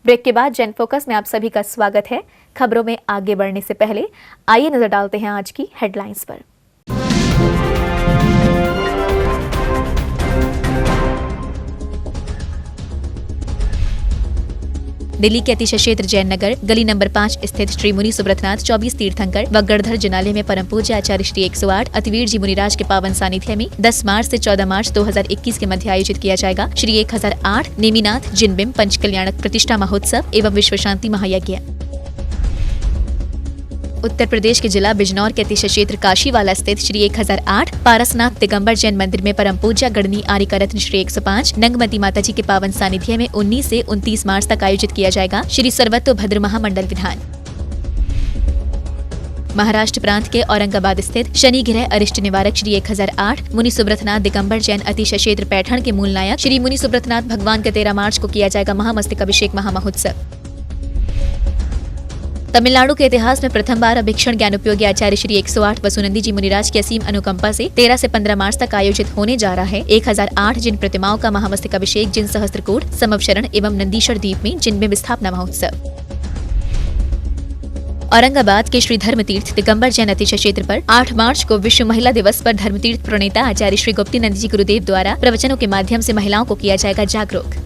Break के बाद जन फोकस में आप सभी का स्वागत है। खबरों में आगे बढ़ने से पहले आइए नजर डालते हैं आज की हेडलाइंस पर। दिल्ली के अतिशय क्षेत्र जैन नगर गली नंबर 5 स्थित श्री मुनि सुब्रतनाथ 24 तीर्थंकर व गढ़धर जिनालय में परम पूज्य आचार्य श्री 108 अतिवीर जी मुनिराज के पावन सानिध्य में 10 मार्च से 14 मार्च 2021 के मध्य आयोजित किया जाएगा श्री 1008 नेमिनाथ जिनबिंब पंचकल्याणक प्रतिष्ठा महोत्सव एवं विश्व शांति महायज्ञ। उत्तर प्रदेश के जिला बिजनौर के अतिशय क्षेत्र काशीवाला स्थित श्री 1008 पारसनाथ दिगंबर जैन मंदिर में परम पूज्य गणनी आर्यका रत्न श्री 105 नंगमती माता जी के पावन सानिध्य में 19 से 29 मार्च तक आयोजित किया जाएगा श्री सर्वतोभद्र महामंडल विधान। महाराष्ट्र प्रांत के औरंगाबाद स्थित शनि ग्रह अरिष्ट निवारक श्री 1008 मुनि सुब्रतनाथ दिगंबर जैन अतिशय क्षेत्र पैठण के मूल नायक श्री मुनि सुब्रतनाथ भगवान का 13 मार्च को किया जाएगा महामस्तकाभिषेक महामहोत्सव। तमिलनाडु के इतिहास में प्रथम बार अभीक्षण ज्ञान उपयोगी आचार्य श्री 108 वसुनंदी जी मुनिराज की असीम अनुकंपा से 13 से 15 मार्च तक आयोजित होने जा रहा है 1008 जिन प्रतिमाओं का महामस्तकाभिषेक जिन सहस्त्रकूट समवशरण एवं नंदीश्वर द्वीप में जिनबिंब स्थापना महोत्सव। औरंगाबाद के श्री धर्मतीर्थ दिगंबर जैन अतिशय क्षेत्र पर 8 मार्च को विश्व महिला दिवस पर धर्मतीर्थ प्रणेता आचार्य श्री गोप्तीनंद जी गुरुदेव द्वारा प्रवचनों के माध्यम से महिलाओं को किया जाएगा जागरूक।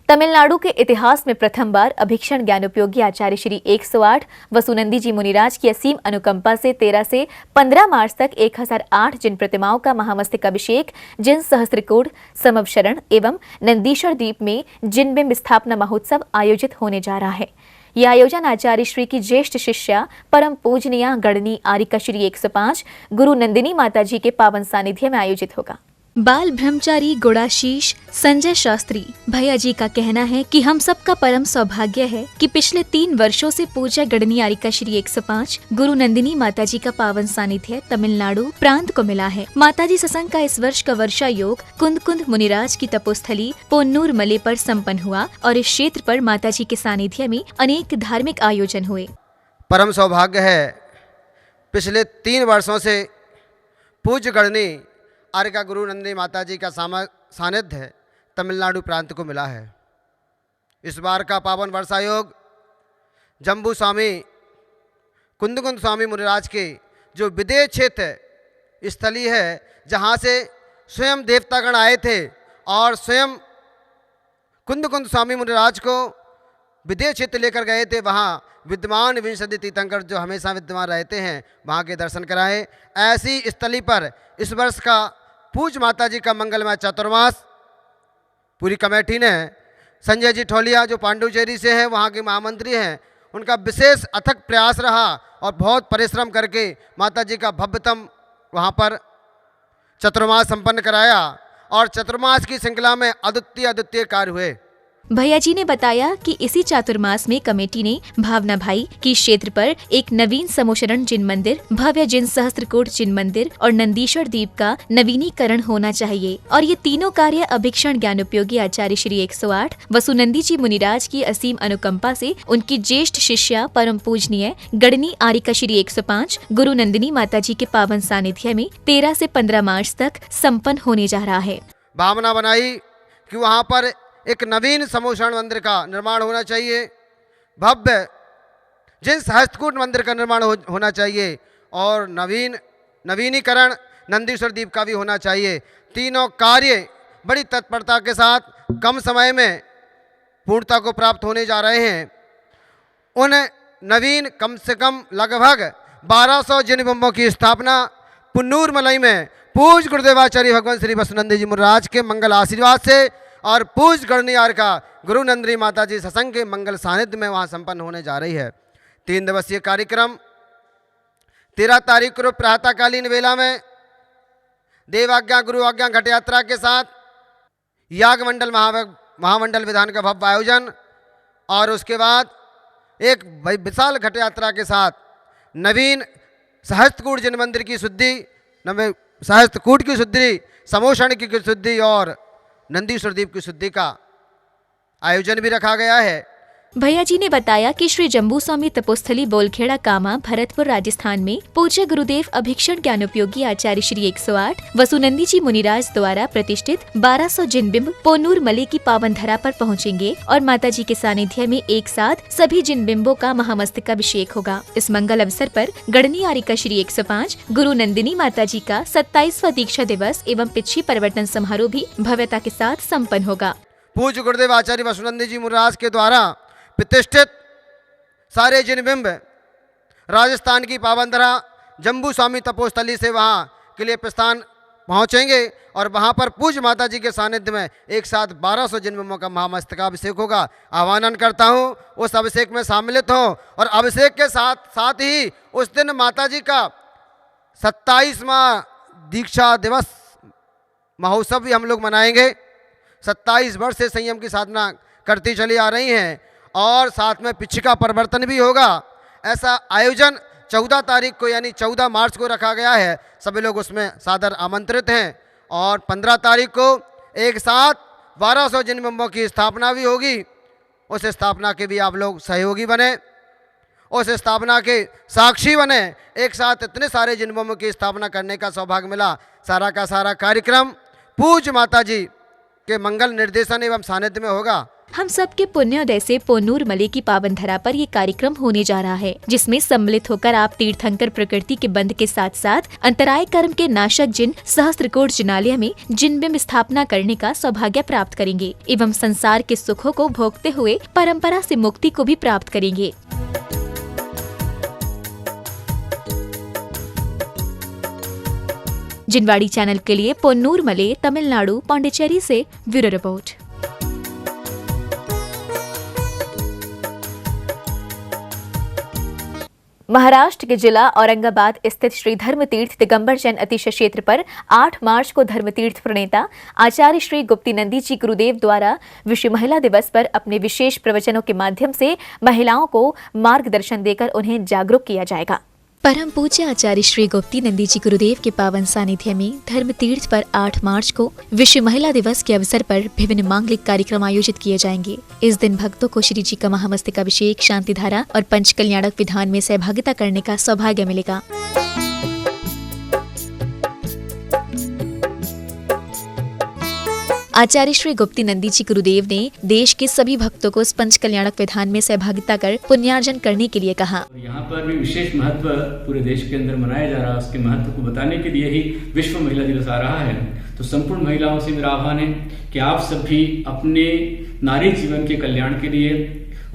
तमिलनाडु के इतिहास में प्रथम बार अभीक्षण ज्ञान उपयोगी आचार्य श्री 108 वसुनंदी जी मुनिराज की असीम अनुकंपा से 13 से 15 मार्च तक 1008 जिन प्रतिमाओं का महामस्तकाभिषेक जिन सहस्त्रकूट समवशरण एवं नंदीश्वर द्वीप में जिनबिंब स्थापना महोत्सव आयोजित होने जा रहा है। यह आयोजन आचार्य श्री की ज्येष्ठ शिष्या परम पूजनीय गणनी आर्यका श्री 105 गुरु नंदिनी माता जी के पावन सानिध्य में आयोजित होगा। बाल ब्रह्मचारी गुणाशीष संजय शास्त्री भैया जी का कहना है कि हम सबका परम सौभाग्य है कि पिछले 3 वर्षों से पूज्य गणनी आर्यका श्री 105 गुरु नंदिनी माता जी का पावन सानिध्य तमिलनाडु प्रांत को मिला है। माता जी सत्संग का इस वर्ष का वर्षा योग कुंद कुंद मुनिराज की तपोस्थली पोन्नूर मले पर संपन्न हुआ और इस क्षेत्र पर माता जी के सानिध्य में अनेक धार्मिक आयोजन हुए। परम सौभाग्य है पिछले 3 वर्षों से पूज्य गणनी आर्यका गुरु नंदिनी माता जी का सानिध्य तमिलनाडु प्रांत को मिला है। इस बार का पावन वर्षा योग जम्बू स्वामी कुंदकुंद स्वामी मुनिराज के जो विदेह क्षेत्र स्थली है जहाँ से स्वयं देवतागण आए थे और स्वयं कुंदकुंद स्वामी मुनिराज को विदेह क्षेत्र लेकर गए थे, वहाँ विद्यमान विंशति तीर्थंकर जो हमेशा विद्यमान रहते हैं वहाँ के दर्शन कराए। ऐसी स्थली पर इस वर्ष का पूज्य माता जी का मंगलमय चातुर्मास पूरी कमेटी ने संजय जी ठोलिया जो पांडुचेरी से हैं वहाँ के महामंत्री हैं, उनका विशेष अथक प्रयास रहा और बहुत परिश्रम करके माता जी का भव्यतम वहाँ पर चतुर्मास संपन्न कराया और चतुर्मास की श्रृंखला में अद्वितीय कार्य हुए। भैया जी ने बताया कि इसी चातुर्मास में कमेटी ने भावना भाई की क्षेत्र पर एक नवीन समोशरण जिन मंदिर, भव्य जिन सहस्त्रकूट जिन मंदिर और नंदीश्वर द्वीप का नवीनीकरण होना चाहिए और ये तीनों कार्य अभीक्षण ज्ञान उपयोगी आचार्य श्री 108 वसुनंदी जी मुनिराज की असीम अनुकंपा से उनकी ज्येष्ठ शिष्या परम पूजनीय गणनी आर्यका श्री 105 गुरु नंदिनी माता जी के पावन सानिध्य में 13 से 15 मार्च तक संपन्न होने जा रहा है। भावना बनाई कि वहाँ पर एक नवीन समोशरण मंदिर का निर्माण होना चाहिए, भव्य जिन सहस्त्रकूट मंदिर का निर्माण होना चाहिए और नवीनीकरण नंदीश्वर द्वीप का भी होना चाहिए। तीनों कार्य बड़ी तत्परता के साथ कम समय में पूर्णता को प्राप्त होने जा रहे हैं। उन नवीन कम से कम लगभग 1200 जिनबिंबों की स्थापना पुन्नूर मलई में पूज्य गुरुदेवाचार्य भगवान श्री वसुनंदी जी मुनिराज के मंगल आशीर्वाद से और पूज्य गणनी आर्यका गुरु नंदिनी माता जी सत्संग के मंगल सानिध्य में वहाँ संपन्न होने जा रही है। 3 दिवसीय कार्यक्रम 13 तारीख को प्रातःकालीन वेला में देवाज्ञा गुरु आज्ञा घट यात्रा के साथ याग मंडल महामंडल विधान का भव्य आयोजन और उसके बाद एक विशाल घट यात्रा के साथ नवीन सहस्त्रकूट जिन मंदिर की शुद्धि, सहस्त्रकूट की शुद्धि, समोषण की शुद्धि और नंदीश्वर द्वीप की शुद्धि का आयोजन भी रखा गया है। भैया जी ने बताया कि श्री जम्बू स्वामी तपोस्थली बोलखेड़ा कामा भरतपुर राजस्थान में पूज्य गुरुदेव अभीक्षण ज्ञानोपयोगी आचार्य श्री 108 वसुनंदी जी मुनिराज द्वारा प्रतिष्ठित 1200 जिन बिंब पोन्नूर मले की पावन धरा पर पहुंचेंगे और माता जी के सानिध्य में एक साथ सभी जिन बिंबों का महामस्तकाभिषेक होगा। इस मंगल अवसर पर गढ़नी आरिका श्री 105 गुरु नंदिनी माता जी का 27वां दीक्षा दिवस एवं पिछी परिवर्तन समारोह भी भव्यता के साथ संपन्न होगा। पूज्य गुरुदेव आचार्य वसुनंदी जी मुनिराज के द्वारा प्रतिष्ठित सारे जिन बिंब राजस्थान की पावनधरा जम्बू स्वामी तपोस्थली से वहाँ के लिए प्रस्थान पहुँचेंगे और वहाँ पर पूज्य माता जी के सानिध्य में एक साथ 1200 जिन बिंबों का महामस्तकाभिषेक होगा। आह्वान करता हूँ उस अभिषेक में सम्मिलित हो और अभिषेक के साथ साथ ही उस दिन माता जी का 27वां दीक्षा दिवस महोत्सव भी हम लोग मनाएंगे। 27 वर्ष से संयम की साधना करती चली आ रही हैं और साथ में पिछका परिवर्तन भी होगा। ऐसा आयोजन 14 तारीख को यानी 14 मार्च को रखा गया है। सभी लोग उसमें सादर आमंत्रित हैं और 15 तारीख को एक साथ 1200 जिन बिंबों की स्थापना भी होगी। उस स्थापना के भी आप लोग सहयोगी बने, उस स्थापना के साक्षी बने। एक साथ इतने सारे जिन बिंबों की स्थापना करने का सौभाग्य मिला। सारा का सारा कार्यक्रम पूज्य माता जी के मंगल निर्देशन एवं सानिध्य में होगा। हम सबके पुण्योदय से पोन्नूर मले की पावन धरा पर ये कार्यक्रम होने जा रहा है, जिसमें सम्मिलित होकर आप तीर्थंकर प्रकृति के बंध के साथ साथ अंतराय कर्म के नाशक जिन सहस्त्रकोट जिनालय में जिन बिंब स्थापना करने का सौभाग्य प्राप्त करेंगे एवं संसार के सुखों को भोगते हुए परंपरा से मुक्ति को भी प्राप्त करेंगे। जिनवाड़ी चैनल के लिए पोन्नूर मले, तमिलनाडु, पांडिचेरी से ब्यूरो रिपोर्ट। महाराष्ट्र के जिला औरंगाबाद स्थित श्री धर्मतीर्थ दिगंबर जैन अतिशय क्षेत्र पर 8 मार्च को धर्मतीर्थ प्रणेता आचार्य श्री गुप्तीनंदी जी गुरुदेव द्वारा विश्व महिला दिवस पर अपने विशेष प्रवचनों के माध्यम से महिलाओं को मार्गदर्शन देकर उन्हें जागरूक किया जाएगा। परम पूज्य आचार्य श्री गुप्तीनंदी जी गुरुदेव के पावन सानिध्य में धर्म तीर्थ पर 8 मार्च को विश्व महिला दिवस के अवसर पर विभिन्न मांगलिक कार्यक्रम आयोजित किए जाएंगे। इस दिन भक्तों को श्री जी का महामस्तकाभिषेक, शांति धारा और पंच कल्याणक विधान में सहभागिता करने का सौभाग्य मिलेगा। आचार्य श्री गुप्तीनंदी जी गुरुदेव ने देश के सभी भक्तों को इस पंच कल्याणक विधान में सहभागिता कर पुण्यार्जन करने के लिए कहा। यहाँ पर भी विशेष महत्व पूरे देश के अंदर मनाया जा रहा है। उसके महत्व को बताने के लिए ही विश्व महिला दिवस आ रहा है। तो संपूर्ण महिलाओं से मेरा आह्वान है कि आप सभी अपने नारी जीवन के कल्याण के लिए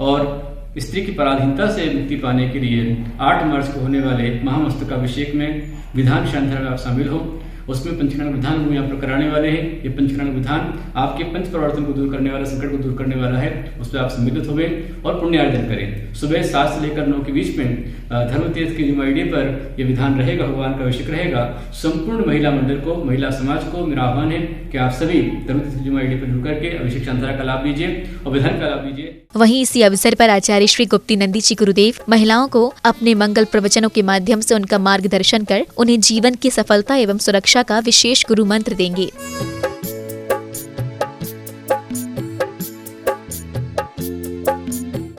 और स्त्री की पराधीनता से मुक्ति पाने के लिए 8 मार्च को होने वाले महामस्तकाभिषेक में विधान शांति में आप शामिल हो। उसमें पंचकरण विधान हम यहाँ पर कराने वाले हैं। ये पंचकरण विधान आपके पंच परिवर्तन को दूर करने वाला, संकट को दूर करने वाला है। उस पर आप सम्मिलित हुए और पुण्यार्जन करें। सुबह 7 से लेकर 9 के बीच में धर्मतीर्थ की जुमाइडी पर यह विधान रहेगा, भगवान का अभिषेक रहेगा। संपूर्ण महिला मंडल को, महिला समाज को मेरा आह्वान है कि आप सभी धर्मतीर्थ की जुमाइडी पर जुड़ करके अभिषेक शांति का लाभ लीजिए और विधान का लाभ लीजिए। वहीं इसी अवसर पर आचार्य श्री गुप्तीनंदी जी गुरुदेव महिलाओं को अपने मंगल प्रवचनों के माध्यम से उनका मार्गदर्शन कर उन्हें जीवन की सफलता एवं सुरक्षा का विशेष गुरु मंत्र देंगे।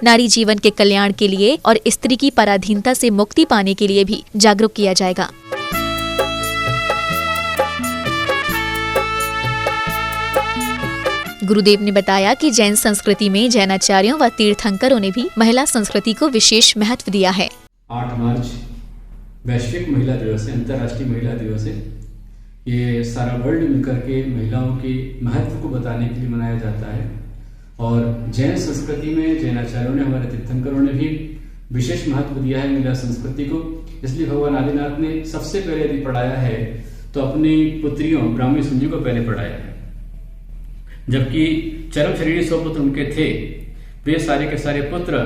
नारी जीवन के कल्याण के लिए और स्त्री की पराधीनता से मुक्ति पाने के लिए भी जागरूक किया जाएगा। गुरुदेव ने बताया कि जैन संस्कृति में जैनाचार्यों व तीर्थंकरों ने भी महिला संस्कृति को विशेष महत्व दिया है। 8 मार्च वैश्विक महिला दिवस है, अंतर्राष्ट्रीय महिला दिवस है। ये सारा वर्ल्ड मिलकर के महिलाओं के महत्व को बताने के लिए मनाया जाता है। और जैन संस्कृति में जैनाचार्यों ने, हमारे तीर्थंकरों ने भी विशेष महत्व दिया है महिला संस्कृति को। इसलिए भगवान आदिनाथ ने सबसे पहले यदि पढ़ाया है तो अपनी पुत्रियों ब्राह्मी सुंजी को पहले पढ़ाया है। जबकि चरम शरीरी 100 पुत्र उनके थे, वे सारे के सारे पुत्र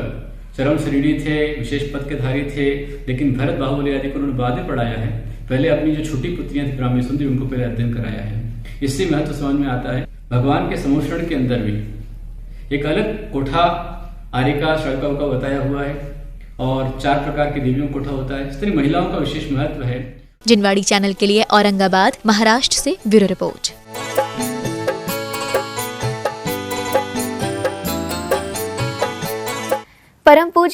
चरम शरीरी थे, विशेष पद के धारी थे। लेकिन भरत, बाहुबली आदि को उन्होंने बाद में पढ़ाया है। पहले अपनी जो छोटी पुत्रियां थी ब्राह्मी सुंदरी, उनको पहले अध्ययन कराया है। इससे महत्व समझ में आता है। भगवान के समोषण के अंदर भी एक अलग कोठा, आरिका, शौका का बताया हुआ है और 4 प्रकार के देवियों कोठा होता है। इस तरह महिलाओं का विशेष महत्व है। जिनवाड़ी चैनल के लिए औरंगाबाद, महाराष्ट्र से ब्यूरो रिपोर्ट।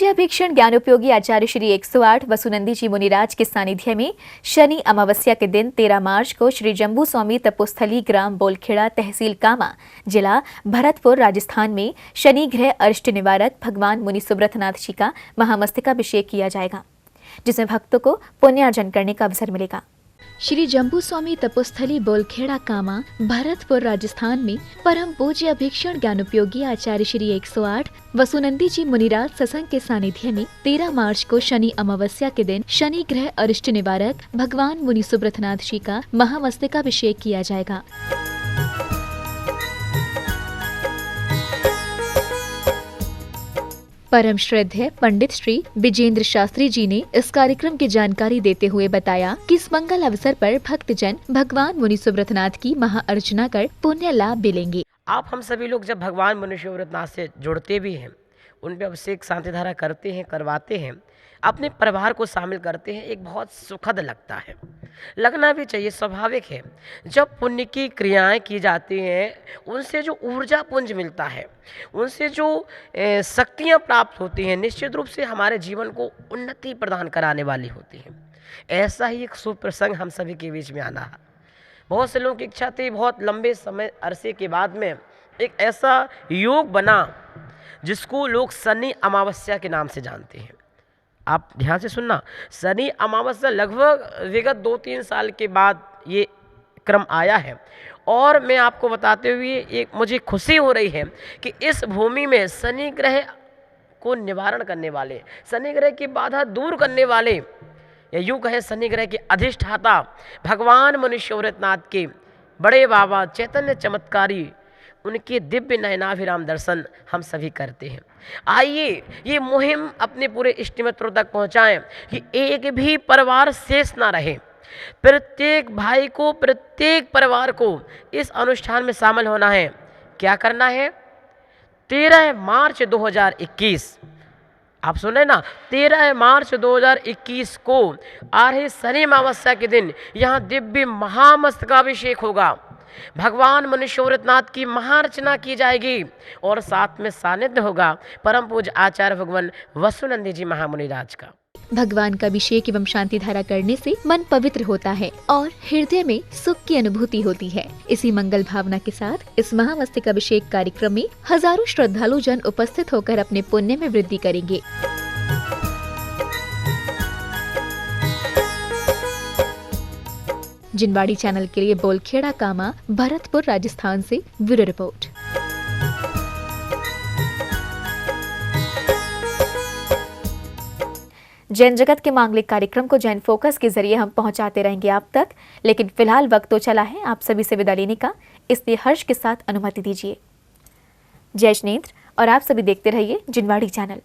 पूज्य अभीक्षण ज्ञानोपयोगी आचार्य श्री 108 वसुनंदी जी मुनिराज के सानिध्य में शनि अमावस्या के दिन 13 मार्च को श्री जम्बू स्वामी तपोस्थली ग्राम बोलखेड़ा तहसील कामा जिला भरतपुर राजस्थान में शनि ग्रह अरिष्ट निवारक भगवान मुनि सुब्रतनाथ जी का महामस्तकाभिषेक किया जाएगा, जिसमें भक्तों को पुण्यार्जन करने का अवसर मिलेगा। श्री जम्बू स्वामी तपोस्थली बोलखेड़ा कामा भरतपुर राजस्थान में परम पूज्य अभीक्षण ज्ञानोपयोगी आचार्य श्री 108 वसुनंदी जी मुनिराज सत्संग के सानिध्य में 13 मार्च को शनि अमावस्या के दिन शनि ग्रह अरिष्ट निवारक भगवान मुनि सुब्रतनाथ जी का महामस्तकाभिषेक किया जाएगा। परम श्रद्धेय पंडित श्री विजेंद्र शास्त्री जी ने इस कार्यक्रम की जानकारी देते हुए बताया कि इस मंगल अवसर पर भक्तजन भगवान मुनि सुब्रतनाथ की महाअर्चना कर पुण्य लाभ मिलेंगे। आप हम सभी लोग जब भगवान मुनि सुब्रतनाथ से जुड़ते भी हैं, उन पे अभिषेक शांति धारा करते हैं, करवाते हैं, अपने परिवार को शामिल करते हैं, एक बहुत सुखद लगता है, लगना भी चाहिए, स्वाभाविक है। जब पुण्य की क्रियाएं की जाती हैं, उनसे जो ऊर्जा पुंज मिलता है, उनसे जो शक्तियां प्राप्त होती हैं, निश्चित रूप से हमारे जीवन को उन्नति प्रदान कराने वाली होती हैं। ऐसा ही एक शुभ प्रसंग हम सभी के बीच में आना है। बहुत से लोगों की इच्छा थी, बहुत लंबे समय अरसे के बाद में एक ऐसा योग बना जिसको लोग शनि अमावस्या के नाम से जानते हैं। आप ध्यान से सुनना, शनि अमावस्या लगभग विगत 2-3 साल के बाद ये क्रम आया है, और मैं आपको बताते हुए एक मुझे खुशी हो रही है कि इस भूमि में शनि ग्रह को निवारण करने वाले, शनि ग्रह की बाधा दूर करने वाले, या यूँ कहें शनि ग्रह के अधिष्ठाता भगवान मुनि सुब्रतनाथ के बड़े बाबा चैतन्य चमत्कारी, उनके दिव्य नयनाभिराम दर्शन हम सभी करते हैं। आइए ये मुहिम अपने इष्ट इष्टमित्रों तक पहुंचाएं कि एक भी परिवार शेष ना रहे। प्रत्येक भाई को, प्रत्येक परिवार को इस अनुष्ठान में शामिल होना है। क्या करना है? 13 मार्च 2021, आप सुने ना, 13 मार्च 2021 को आ रही शनि अमावस्या के दिन यहाँ दिव्य महामस्तकाभिषेक होगा। भगवान मुनि सुब्रतनाथ की महार्चना की जाएगी और साथ में सानिध्य होगा परम पूज्य आचार्य भगवान वसुनंदी जी महामुनिराज का। भगवान का अभिषेक एवं शांति धारा करने से मन पवित्र होता है और हृदय में सुख की अनुभूति होती है। इसी मंगल भावना के साथ इस महामस्तकाभिषेक कार्यक्रम में हजारों श्रद्धालु जन उपस्थित होकर अपने पुण्य में वृद्धि करेंगे। जिनवाड़ी चैनल के लिए बोलखेड़ा कामा भरतपुर राजस्थान से ब्यूरो रिपोर्ट। जैन जगत के मांगलिक कार्यक्रम को जैन फोकस के जरिए हम पहुंचाते रहेंगे आप तक, लेकिन फिलहाल वक्त तो चला है आप सभी से विदा लेने का, इसलिए हर्ष के साथ अनुमति दीजिए। जय जिनेंद्र और आप सभी देखते रहिए जिनवाड़ी चैनल।